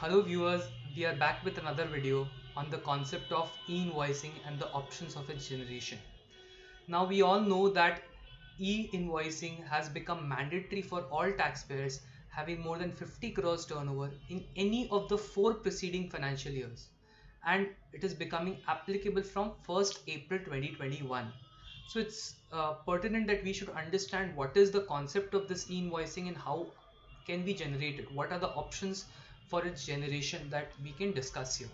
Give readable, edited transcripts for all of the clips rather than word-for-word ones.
Hello viewers, we are back with another video on the concept of e-invoicing and the options of its generation. Now we all know that e-invoicing has become mandatory for all taxpayers having more than 50 crores turnover in any of the four preceding financial years, and it is becoming applicable from 1st April 2021. So it's pertinent that we should understand what is the concept of this e-invoicing and how can be generated, what are the options for its generation that we can discuss here.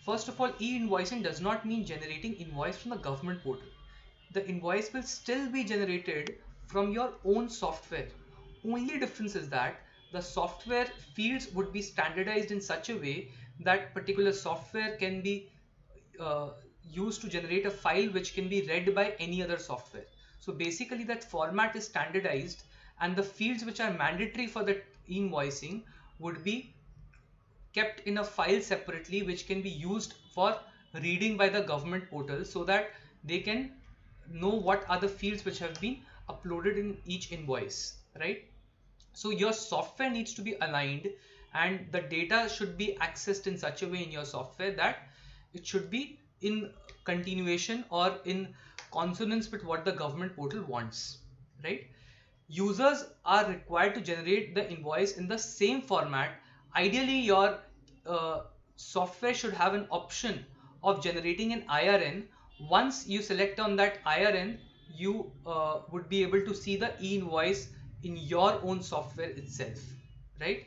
First of all, e-invoicing does not mean generating invoice from the government portal. The invoice will still be generated from your own software. Only difference is that the software fields would be standardized in such a way that particular software can be uh, used to generate a file which can be read by any other software. So basically that format is standardized, and the fields which are mandatory for the invoicing would be kept in a file separately, which can be used for reading by the government portal so that they can know what are the fields which have been uploaded in each invoice, right? So your software needs to be aligned, and the data should be accessed in such a way in your software that it should be in continuation or in consonance with what the government portal wants, right? Users are required to generate the invoice in the same format. Ideally, your software should have an option of generating an IRN. Once you select on that IRN, you would be able to see the e-invoice in your own software itself, right?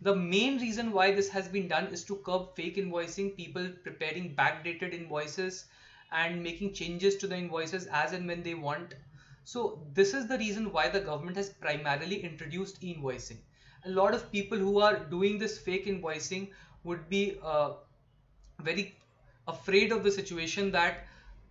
The main reason why this has been done is to curb fake invoicing, people preparing backdated invoices and making changes to the invoices as and when they want. So this is the reason why the government has primarily introduced e-invoicing. A lot of people who are doing this fake invoicing would be very afraid of the situation that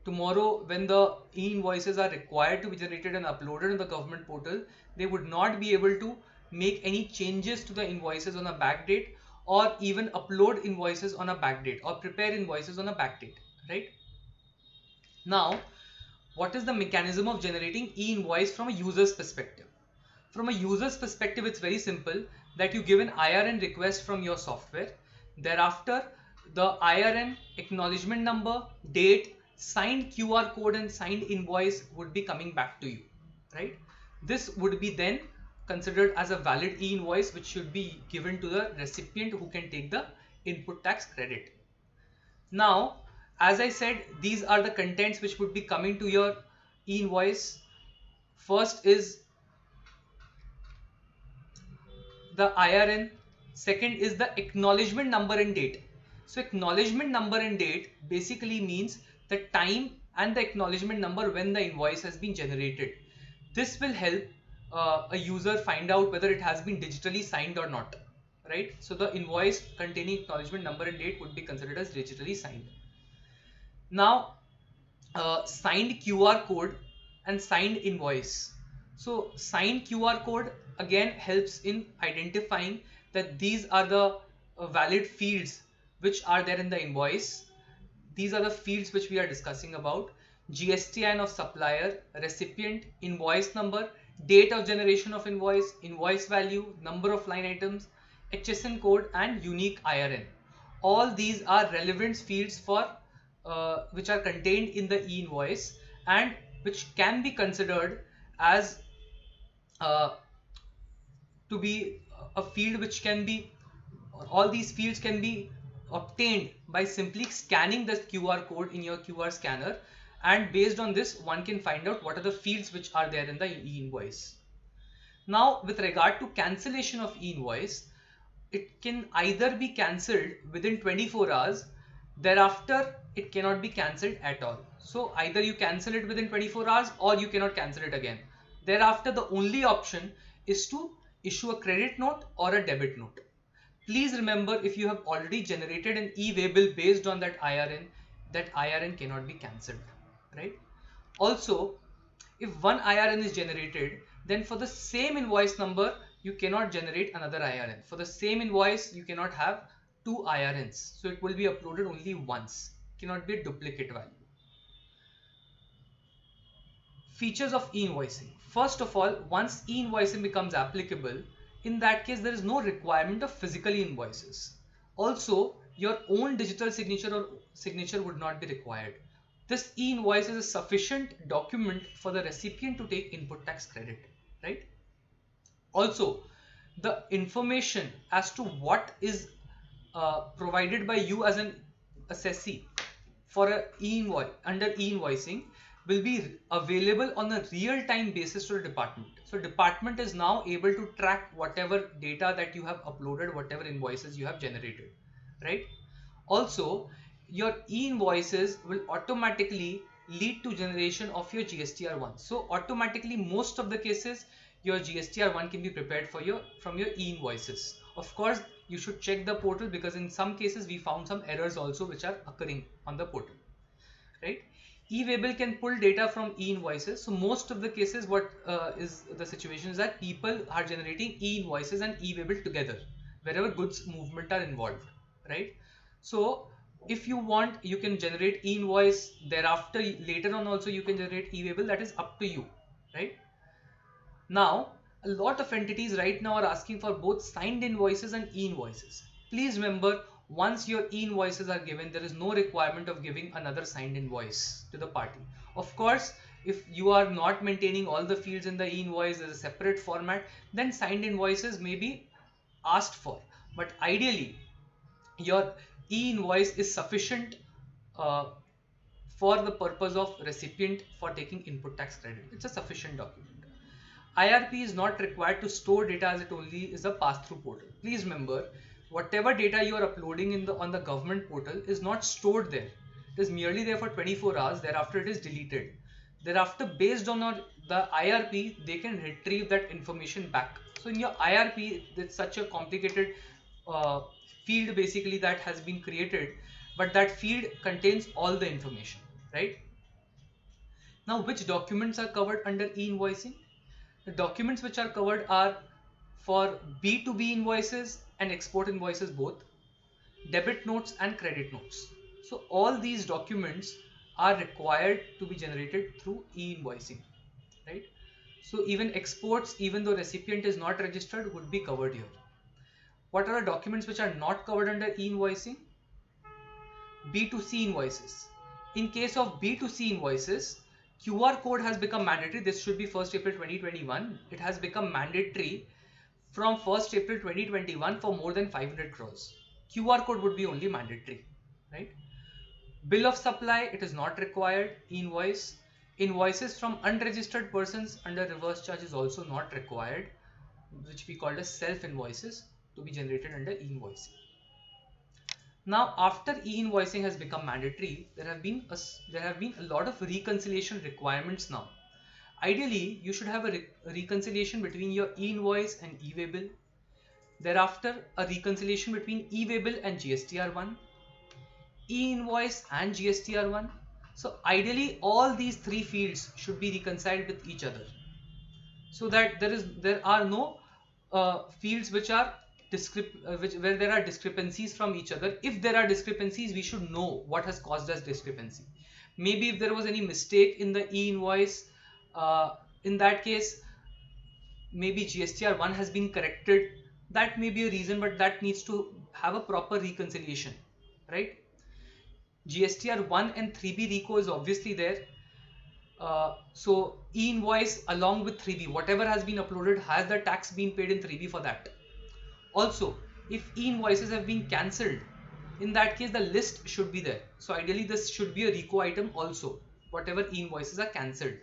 tomorrow when the e-invoices are required to be generated and uploaded in the government portal, they would not be able to make any changes to the invoices on a backdate, or even upload invoices on a backdate or prepare invoices on a backdate, right? Now, what is the mechanism of generating e-invoice from a user's perspective? From a user's perspective, it's very simple that you give an IRN request from your software. Thereafter, the IRN acknowledgement number, date, signed QR code and signed invoice would be coming back to you, right? This would be then considered as a valid e-invoice, which should be given to the recipient who can take the input tax credit. Now, as I said, these are the contents which would be coming to your e-invoice. First is the IRN. Second is the acknowledgement number and date. So acknowledgement number and date basically means the time and the acknowledgement number when the invoice has been generated. This will help a user find out whether it has been digitally signed or not, right? So the invoice containing acknowledgement number and date would be considered as digitally signed. Now, signed QR code and signed invoice. So signed QR code again helps in identifying that these are the valid fields which are there in the invoice. These are the fields which we are discussing about: GSTN of supplier, recipient, invoice number, date of generation of invoice, invoice value, number of line items, HSN code and unique IRN. All these are relevant fields for which are contained in the e-invoice and which can be considered as uh, to be a field which can be, all these fields can be obtained by simply scanning the QR code in your QR scanner, and based on this one can find out what are the fields which are there in the e-invoice. Now with regard to cancellation of e-invoice, it can either be cancelled within 24 hours, thereafter it cannot be cancelled at all. So either you cancel it within 24 hours or you cannot cancel it again. Thereafter the only option is to issue a credit note or a debit note. Please remember, if you have already generated an e-waybill based on that IRN cannot be cancelled, right? Also, if one IRN is generated, then for the same invoice number you cannot generate another IRN. For the same invoice you cannot have two IRNs, so it will be uploaded only once, it cannot be a duplicate value. Features of e-invoicing. First of all, once e-invoicing becomes applicable, in that case there is no requirement of physical invoices. Also, your own digital signature or signature would not be required. This e-invoice is a sufficient document for the recipient to take input tax credit, right? Also, the information as to what is provided by you as an assessee for a e-invoice under e-invoicing will be available on a real-time basis to the department. So department is now able to track whatever data that you have uploaded, whatever invoices you have generated, right? Also, your e-invoices will automatically lead to generation of your GSTR1. So automatically, most of the cases, your GSTR1 can be prepared for your from your e-invoices. Of course, you should check the portal because in some cases we found some errors also which are occurring on the portal, right? E-waybill can pull data from e-invoices. So most of the cases, what is the situation is that people are generating e-invoices and e-waybill together wherever goods movement are involved, right? So if you want, you can generate e-invoice. Thereafter, later on also you can generate e-waybill. That is up to you, right? Now, a lot of entities right now are asking for both signed invoices and e-invoices. Please remember, once your e-invoices are given, there is no requirement of giving another signed invoice to the party. Of course, if you are not maintaining all the fields in the e-invoice as a separate format, then signed invoices may be asked for. But ideally, your e-invoice is sufficient uh, for the purpose of recipient for taking input tax credit. It's a sufficient document. IRP is not required to store data as it only is a pass-through portal. Please remember, whatever data you are uploading in the on the government portal is not stored there. It is merely there for 24 hours. Thereafter, it is deleted. Thereafter, based on the IRP, they can retrieve that information back. So in your IRP, it's such a complicated uh, field basically that has been created, but that field contains all the information, right? Now, which documents are covered under e-invoicing? The documents which are covered are for B2B invoices and export invoices both, debit notes and credit notes. So all these documents are required to be generated through e-invoicing, right? So even exports, even though recipient is not registered, would be covered here. What are the documents which are not covered under e-invoicing? B2C invoices. In case of B2C invoices, QR code has become mandatory. This should be 1st April 2021. It has become mandatory from 1st April 2021 for more than 500 crores. QR code would be only mandatory, right? Bill of supply, it is not required. E-invoice. Invoices from unregistered persons under reverse charge is also not required, which we call as self-invoices to be generated under e-invoicing. Now, after e-invoicing has become mandatory, there have been a lot of reconciliation requirements now. Ideally, you should have a reconciliation between your e-invoice and e-waybill. Thereafter, a reconciliation between e-waybill and GSTR1, e-invoice and GSTR1. So ideally, all these three fields should be reconciled with each other, so that there are no fields which are where there are discrepancies from each other. If there are discrepancies, we should know what has caused us discrepancy. Maybe if there was any mistake in the e-invoice, in that case, maybe GSTR1 has been corrected. That may be a reason, but that needs to have a proper reconciliation, right? GSTR1 and 3B RECO is obviously there. So e-invoice along with 3B, whatever has been uploaded, has the tax been paid in 3B for that? Also, if e-invoices have been cancelled, in that case the list should be there. So ideally this should be a RECO item also, whatever e-invoices are cancelled.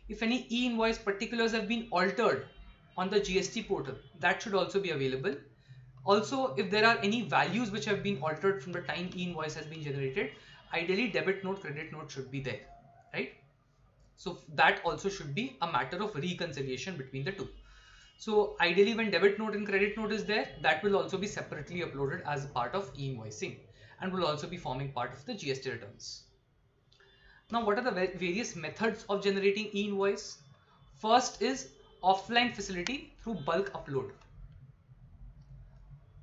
If any e-invoice particulars have been altered on the GST portal, that should also be available. Also, if there are any values which have been altered from the time e-invoice has been generated, ideally debit note, credit note should be there, right? So that also should be a matter of reconciliation between the two. So ideally when debit note and credit note is there, that will also be separately uploaded as a part of e-invoicing and will also be forming part of the GST returns. Now, what are the various methods of generating e-invoice? First is offline facility through bulk upload.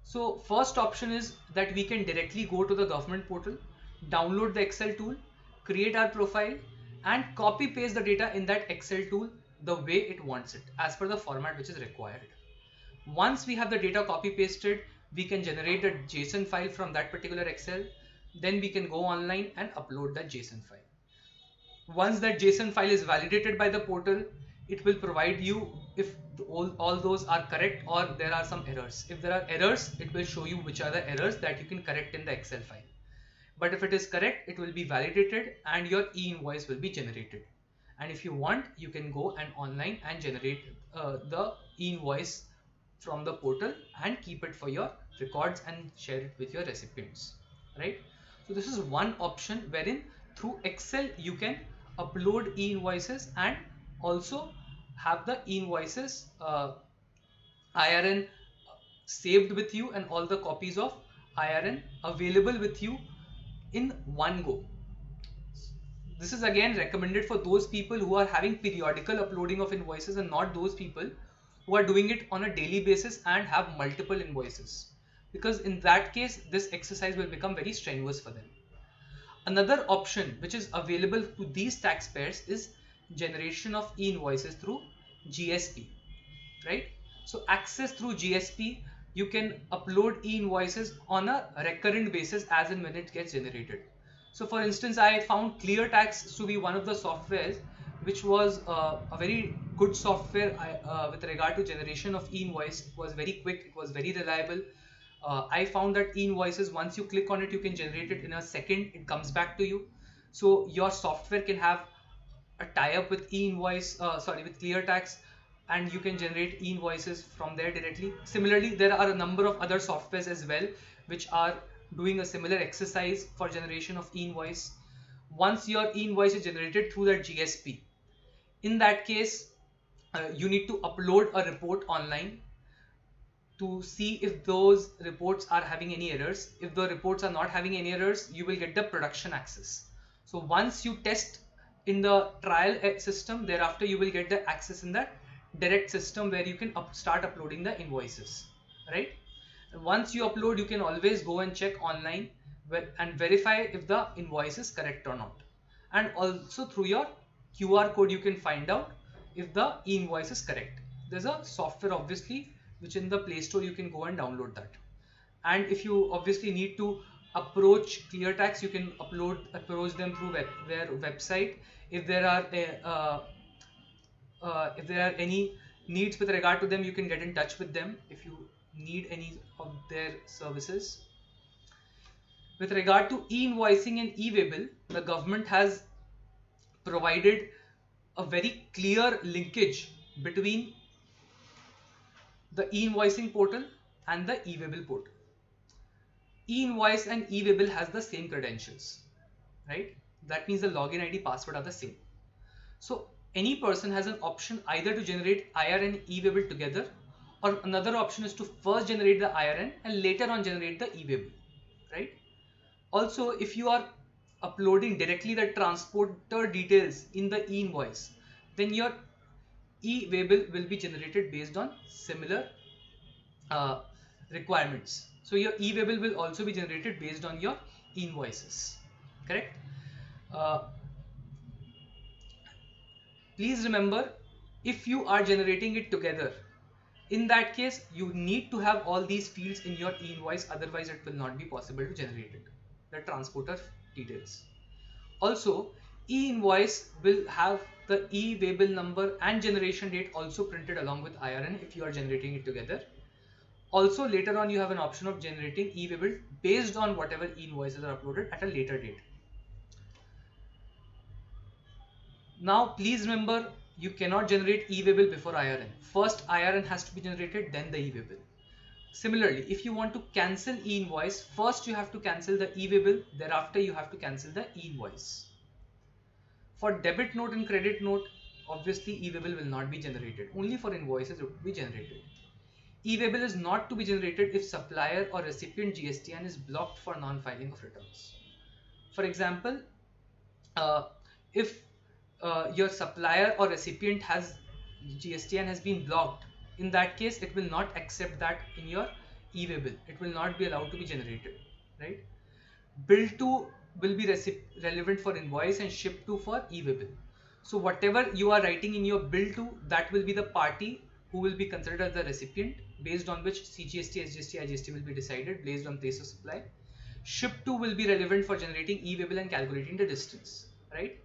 So first option is that we can directly go to the government portal, download the Excel tool, create our profile, and copy paste the data in that Excel tool the way it wants it as per the format which is required. Once we have the data copy pasted, we can generate a JSON file from that particular Excel. Then we can go online and upload that JSON file. Once that JSON file is validated by the portal, it will provide you if all those are correct or there are some errors. If there are errors, it will show you which are the errors that you can correct in the Excel file. But if it is correct, it will be validated and your e-invoice will be generated. And if you want, you can go and online and generate the e-invoice from the portal and keep it for your records and share it with your recipients, right? So this is one option wherein through Excel you can upload e-invoices and also have the e-invoices IRN saved with you and all the copies of IRN available with you in one go. This is again recommended for those people who are having periodical uploading of invoices and not those people who are doing it on a daily basis and have multiple invoices, because in that case this exercise will become very strenuous for them. Another option which is available to these taxpayers is generation of e-invoices through GSP, right? So access through GSP, you can upload e-invoices on a recurrent basis as and when it gets generated. So for instance, I found ClearTax to be one of the softwares which was a very good software with regard to generation of e-invoice. It was very quick, it was very reliable. I found that e-invoices, once you click on it, you can generate it in a second, it comes back to you. So your software can have a tie-up with with ClearTax, and you can generate e-invoices from there directly. Similarly, there are a number of other softwares as well which are doing a similar exercise for generation of e-invoice. Once your e-invoice is generated through that GSP, in that case, you need to upload a report online to see if those reports are having any errors. If the reports are not having any errors, you will get the production access. So once you test in the trial system, thereafter you will get the access in the direct system where you can start uploading the invoices, right? And once you upload, you can always go and check online and verify if the invoice is correct or not. And also through your QR code, you can find out if the e-invoice is correct. There's a software obviously which in the Play Store you can go and download that. And if you obviously need to approach ClearTax, you can approach them through their website. If there are any needs with regard to them, you can get in touch with them if you need any of their services. With regard to e-invoicing and e-waybill, the government has provided a very clear linkage between the e-invoicing portal and the e-waybill portal. E-invoice and e-waybill has the same credentials, right? That means the login ID, password are the same. So any person has an option either to generate IRN and e-waybill together, or another option is to first generate the IRN and later on generate the e-waybill, right? Also, if you are uploading directly the transporter details in the e-invoice, then your e-waybill will be generated based on similar requirements. So your e-waybill will also be generated based on your e-invoices, correct? Please remember, if you are generating it together, in that case you need to have all these fields in your e-invoice, otherwise it will not be possible to generate it, the transporter details. Also, e-invoice will have the e-waybill number and generation date also printed along with IRN if you are generating it together. Also, later on you have an option of generating e-waybill based on whatever e-invoices are uploaded at a later date. Now please remember, you cannot generate e-waybill before IRN. First IRN has to be generated, then the e-waybill. Similarly, if you want to cancel e-invoice, first you have to cancel the e-waybill, thereafter you have to cancel the e-invoice. For debit note and credit note, obviously e-waybill will not be generated. Only for invoices it will be generated. E-waybill is not to be generated if supplier or recipient GSTN is blocked for non-filing of returns. For example, if your supplier or recipient has GSTN has been blocked, in that case it will not accept that in your e-waybill. It will not be allowed to be generated, right? Bill to will be relevant for invoice and ship to for e-waybill. So whatever you are writing in your bill to, that will be the party who will be considered as the recipient, based on which CGST, SGST, IGST will be decided based on place of supply. Ship to will be relevant for generating e-waybill and calculating the distance, right?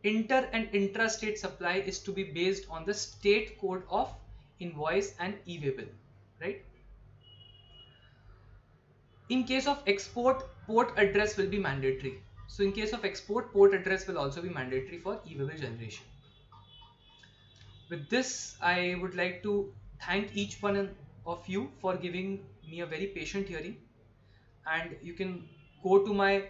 Inter and intra-state supply is to be based on the state code of invoice and e-waybill, right? In case of export, port address will be mandatory. So in case of export, port address will also be mandatory for e-waybill generation. With this, I would like to thank each one of you for giving me a very patient hearing. And you can go to my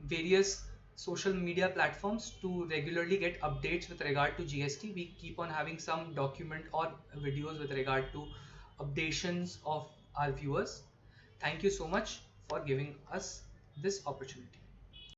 various social media platforms to regularly get updates with regard to GST. We keep on having some document or videos with regard to updations of our viewers. Thank you so much for giving us this opportunity.